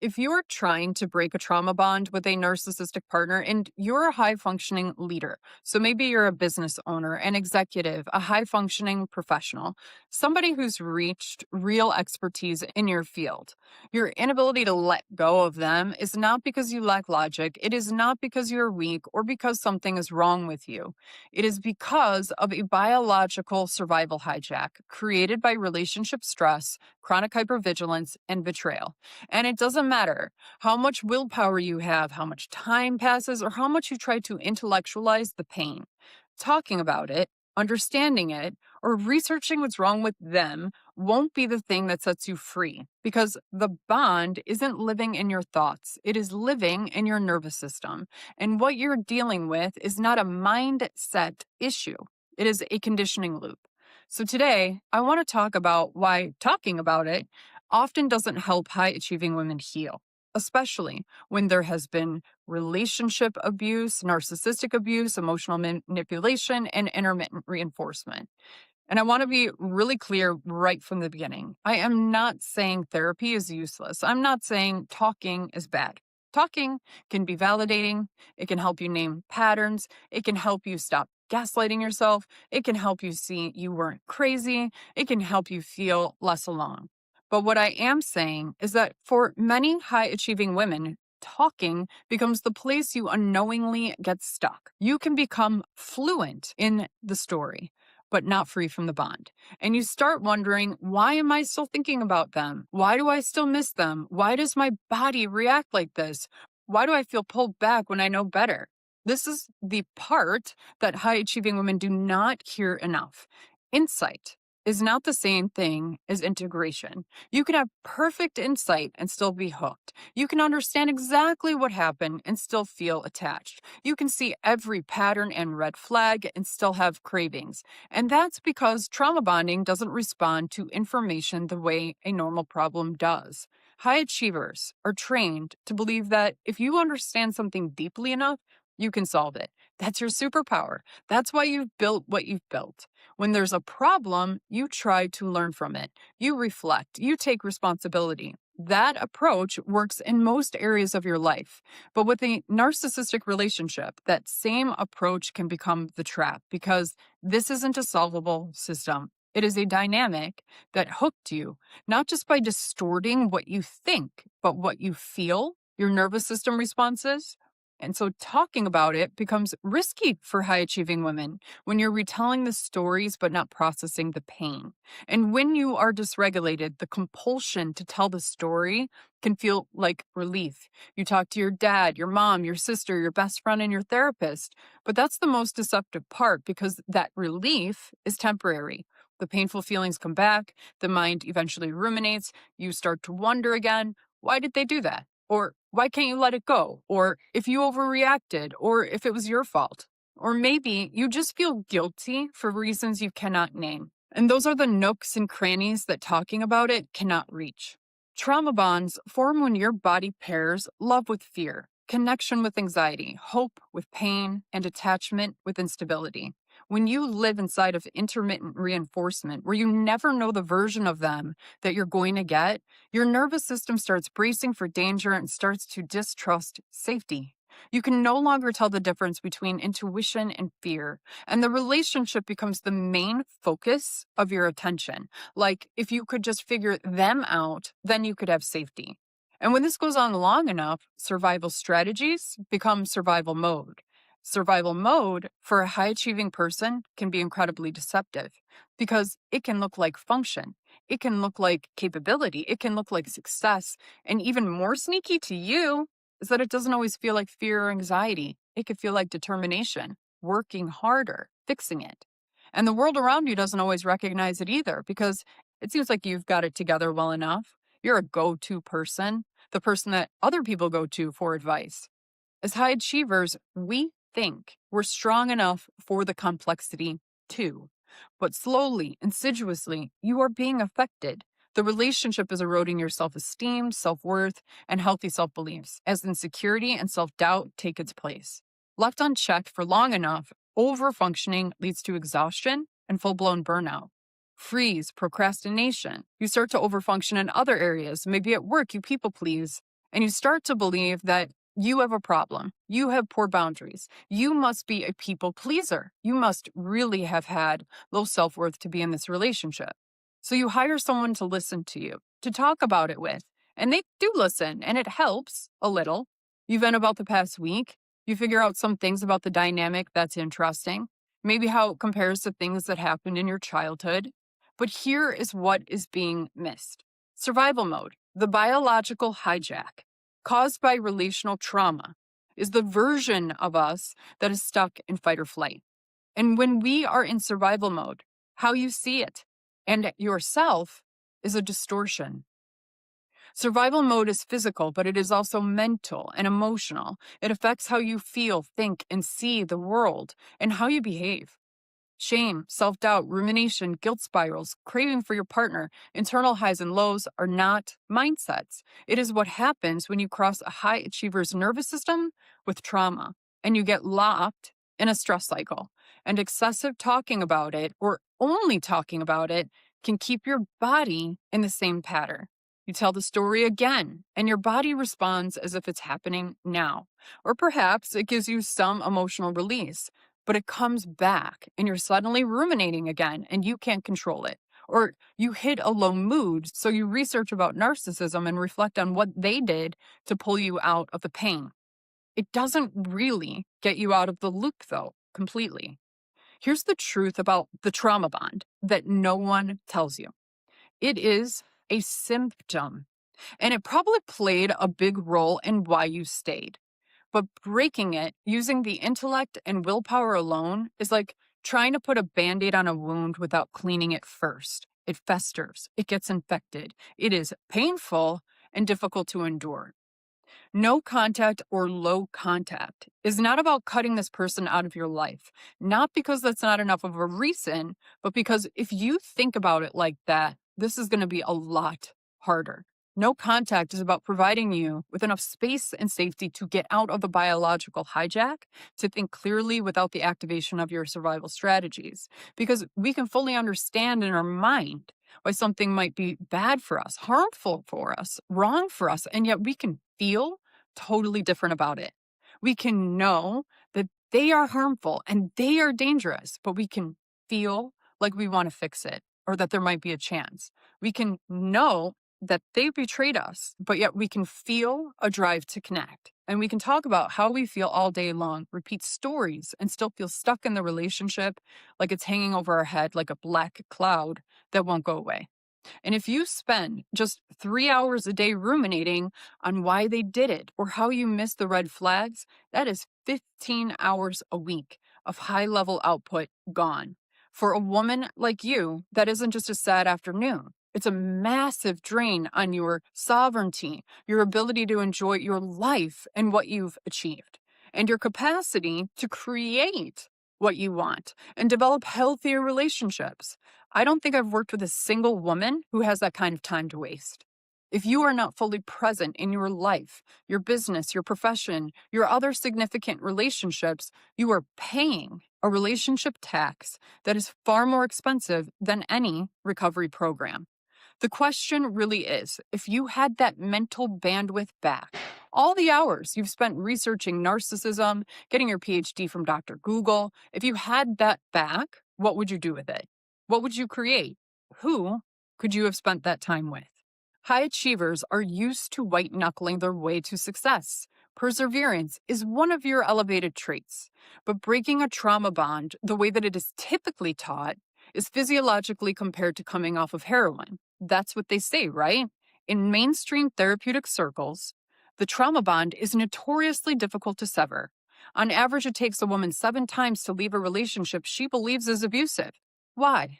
If you're trying to break a trauma bond with a narcissistic partner and you're a high functioning leader, so maybe you're a business owner, an executive, a high functioning professional, somebody who's reached real expertise in your field, your inability to let go of them is not because you lack logic. It is not because you're weak or because something is wrong with you. It is because of a biological survival hijack created by relationship stress, chronic hypervigilance, and betrayal. And it doesn't matter how much willpower you have, how much time passes, or how much you try to intellectualize the pain. Talking about it, understanding it, or researching what's wrong with them won't be the thing that sets you free because the bond isn't living in your thoughts. It is living in your nervous system. And what you're dealing with is not a mindset issue, it is a conditioning loop. So today, I want to talk about why talking about it often doesn't help high achieving women heal, especially when there has been relationship abuse, narcissistic abuse, emotional manipulation, and intermittent reinforcement. And I want to be really clear right from the beginning. I am not saying therapy is useless. I'm not saying talking is bad. Talking can be validating. It can help you name patterns. It can help you stop gaslighting yourself. It can help you see you weren't crazy. It can help you feel less alone. But what I am saying is that for many high achieving women, talking becomes the place you unknowingly get stuck. You can become fluent in the story, but not free from the bond. And you start wondering, why am I still thinking about them? Why do I still miss them? Why does my body react like this? Why do I feel pulled back when I know better? This is the part that high achieving women do not hear enough. Insight is not the same thing as integration. You can have perfect insight and still be hooked. You can understand exactly what happened and still feel attached. You can see every pattern and red flag and still have cravings. And that's because trauma bonding doesn't respond to information the way a normal problem does. High achievers are trained to believe that if you understand something deeply enough, you can solve it. That's your superpower. That's why you've built what you've built. When there's a problem, you try to learn from it. You reflect, you take responsibility. That approach works in most areas of your life. But with a narcissistic relationship, that same approach can become the trap because this isn't a solvable system. It is a dynamic that hooked you, not just by distorting what you think, but what you feel, your nervous system responses. And so talking about it becomes risky for high achieving women when you're retelling the stories but not processing the pain. And when you are dysregulated, the compulsion to tell the story can feel like relief. You talk to your dad, your mom, your sister, your best friend, and your therapist. But that's the most deceptive part because that relief is temporary. The painful feelings come back, the mind eventually ruminates, you start to wonder again, why did they do that? Or why can't you let it go? Or if you overreacted, or if it was your fault. Or maybe you just feel guilty for reasons you cannot name. And those are the nooks and crannies that talking about it cannot reach. Trauma bonds form when your body pairs love with fear, connection with anxiety, hope with pain, and attachment with instability. When you live inside of intermittent reinforcement, where you never know the version of them that you're going to get, your nervous system starts bracing for danger and starts to distrust safety. You can no longer tell the difference between intuition and fear, and the relationship becomes the main focus of your attention. Like, if you could just figure them out, then you could have safety. And when this goes on long enough, survival strategies become survival mode. Survival mode for a high achieving person can be incredibly deceptive because it can look like function. It can look like capability. It can look like success. And even more sneaky to you is that it doesn't always feel like fear or anxiety. It could feel like determination, working harder, fixing it. And the world around you doesn't always recognize it either because it seems like you've got it together well enough. You're a go-to person, the person that other people go to for advice. As high achievers, we think we're strong enough for the complexity too. But slowly, insidiously, you are being affected. The relationship is eroding your self-esteem, self-worth, and healthy self-beliefs as insecurity and self-doubt take its place. Left unchecked for long enough, overfunctioning leads to exhaustion and full-blown burnout. Freeze, procrastination. You start to overfunction in other areas. Maybe at work, you people please. And you start to believe that you have a problem. You have poor boundaries. You must be a people pleaser. You must really have had low self worth to be in this relationship. So you hire someone to listen to you, to talk about it with. And they do listen, and it helps a little. You vent about the past week. You figure out some things about the dynamic that's interesting, maybe how it compares to things that happened in your childhood. But here is what is being missed: survival mode, the biological hijack caused by relational trauma, is the version of us that is stuck in fight or flight. And when we are in survival mode, how you see it and yourself is a distortion. Survival mode is physical, but it is also mental and emotional. It affects how you feel, think, and see the world and how you behave. Shame, self doubt, rumination, guilt spirals, craving for your partner, internal highs and lows are not mindsets. It is what happens when you cross a high achiever's nervous system with trauma and you get locked in a stress cycle. And excessive talking about it, or only talking about it, can keep your body in the same pattern. You tell the story again, and your body responds as if it's happening now. Or perhaps it gives you some emotional release, but it comes back and you're suddenly ruminating again and you can't control it. Or you hit a low mood, so you research about narcissism and reflect on what they did to pull you out of the pain. It doesn't really get you out of the loop, though, completely. Here's the truth about the trauma bond that no one tells you: it is a symptom, and it probably played a big role in why you stayed. But breaking it using the intellect and willpower alone is like trying to put a band aid on a wound without cleaning it first. It festers, it gets infected, it is painful and difficult to endure. No contact or low contact is not about cutting this person out of your life. Not because that's not enough of a reason, but because if you think about it like that, this is going to be a lot harder. No contact is about providing you with enough space and safety to get out of the biological hijack, to think clearly without the activation of your survival strategies. Because we can fully understand in our mind why something might be bad for us, harmful for us, wrong for us, and yet we can feel totally different about it. We can know that they are harmful and they are dangerous, but we can feel like we want to fix it or that there might be a chance. We can know that they betrayed us, but yet we can feel a drive to connect. And we can talk about how we feel all day long, repeat stories, and still feel stuck in the relationship like it's hanging over our head like a black cloud that won't go away. And if you spend just 3 hours a day ruminating on why they did it or how you missed the red flags, that is 15 hours a week of high level output gone. For a woman like you, that isn't just a sad afternoon. It's a massive drain on your sovereignty, your ability to enjoy your life and what you've achieved, and your capacity to create what you want and develop healthier relationships. I don't think I've worked with a single woman who has that kind of time to waste. If you are not fully present in your life, your business, your profession, your other significant relationships, you are paying a relationship tax that is far more expensive than any recovery program. The question really is, if you had that mental bandwidth back, all the hours you've spent researching narcissism, getting your PhD from Dr. Google, if you had that back, what would you do with it? What would you create? Who could you have spent that time with? High achievers are used to white knuckling their way to success. Perseverance is one of your elevated traits, but breaking a trauma bond, the way that it is typically taught, is physiologically compared to coming off of heroin. That's what they say, right? In mainstream therapeutic circles, the trauma bond is notoriously difficult to sever. On average, it takes a woman 7 times to leave a relationship she believes is abusive. Why?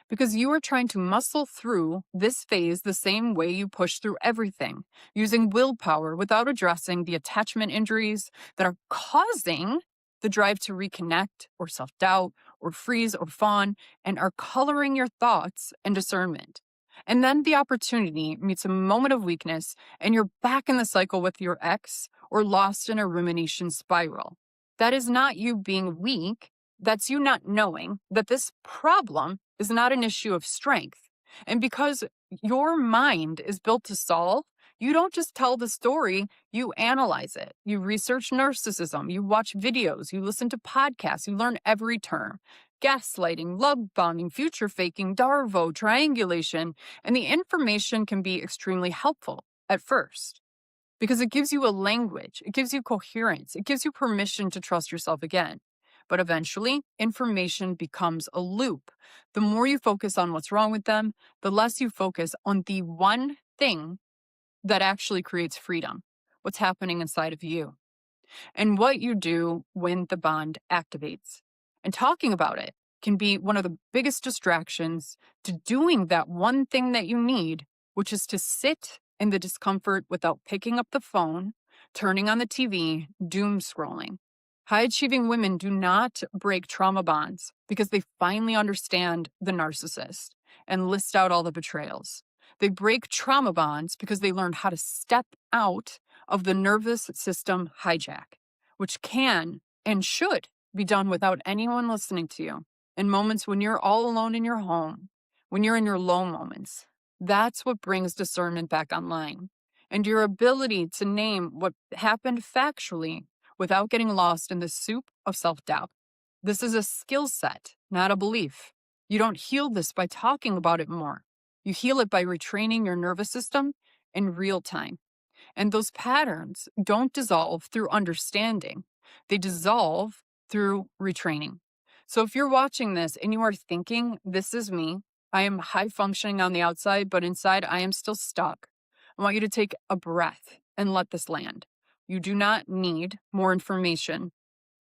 Because you are trying to muscle through this phase the same way you push through everything, using willpower without addressing the attachment injuries that are causing the drive to reconnect or self-doubt or freeze or fawn, and are coloring your thoughts and discernment. And then the opportunity meets a moment of weakness, and you're back in the cycle with your ex or lost in a rumination spiral. That is not you being weak. That's you not knowing that this problem is not an issue of strength. And because your mind is built to solve, You don't just tell the story, you analyze it. You research narcissism, you watch videos, you listen to podcasts, you learn every term. Gaslighting, love bombing, future faking, Darvo, triangulation, and the information can be extremely helpful at first because it gives you a language, it gives you coherence, it gives you permission to trust yourself again. But eventually, information becomes a loop. The more you focus on what's wrong with them, the less you focus on the one thing that actually creates freedom, what's happening inside of you, and what you do when the bond activates. And talking about it can be one of the biggest distractions to doing that one thing that you need, which is to sit in the discomfort without picking up the phone, turning on the TV, doom scrolling. High achieving women do not break trauma bonds because they finally understand the narcissist and list out all the betrayals. They break trauma bonds because they learned how to step out of the nervous system hijack, which can and should be done without anyone listening to you in moments when you're all alone in your home, when you're in your low moments. That's what brings discernment back online. And your ability to name what happened factually without getting lost in the soup of self-doubt. This is a skill set, not a belief. You don't heal this by talking about it more. You heal it by retraining your nervous system in real time. And those patterns don't dissolve through understanding. They dissolve through retraining. So if you're watching this and you are thinking, this is me, I am high functioning on the outside, but inside I am still stuck. I want you to take a breath and let this land. You do not need more information.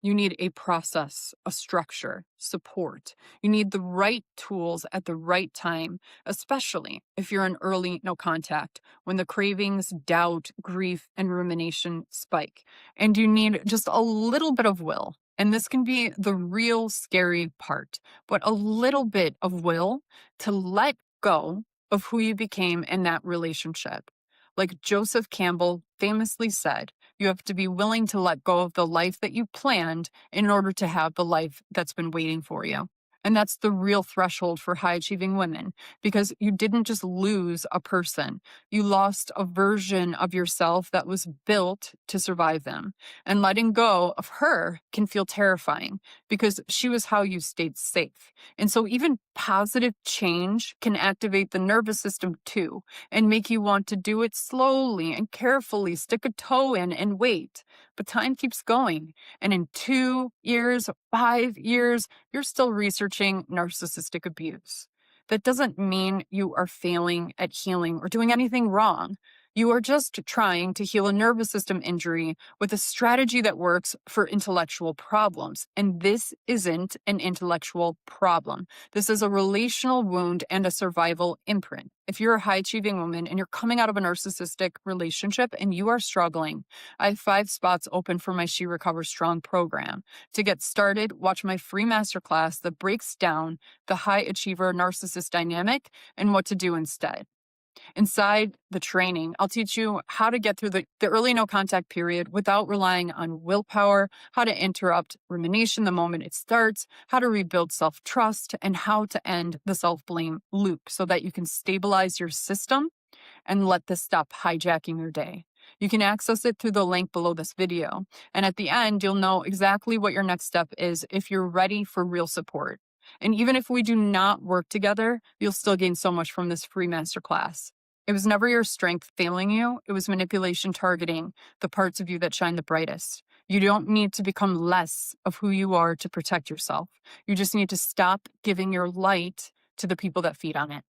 You need a process, a structure, support. You need the right tools at the right time, especially if you're in early no contact, when the cravings, doubt, grief, and rumination spike. And you need just a little bit of will. And this can be the real scary part, but a little bit of will to let go of who you became in that relationship. Like Joseph Campbell famously said, you have to be willing to let go of the life that you planned in order to have the life that's been waiting for you. And that's the real threshold for high achieving women, because you didn't just lose a person. You lost a version of yourself that was built to survive them. And letting go of her can feel terrifying because she was how you stayed safe. And so even positive change can activate the nervous system too and make you want to do it slowly and carefully, stick a toe in and wait. But time keeps going. And in 2 years, 5 years, you're still researching narcissistic abuse. That doesn't mean you are failing at healing or doing anything wrong. You are just trying to heal a nervous system injury with a strategy that works for intellectual problems. And this isn't an intellectual problem. This is a relational wound and a survival imprint. If you're a high achieving woman and you're coming out of a narcissistic relationship and you are struggling, I have 5 spots open for my She Recovers Strong program. To get started, watch my free masterclass that breaks down the high achiever narcissist dynamic and what to do instead. Inside the training, I'll teach you how to get through the early no contact period without relying on willpower, how to interrupt rumination the moment it starts, how to rebuild self-trust, and how to end the self-blame loop so that you can stabilize your system and let this stop hijacking your day. You can access it through the link below this video. And at the end, you'll know exactly what your next step is if you're ready for real support. And even if we do not work together, you'll still gain so much from this free masterclass. It was never your strength failing you. It was manipulation targeting the parts of you that shine the brightest. You don't need to become less of who you are to protect yourself. You just need to stop giving your light to the people that feed on it.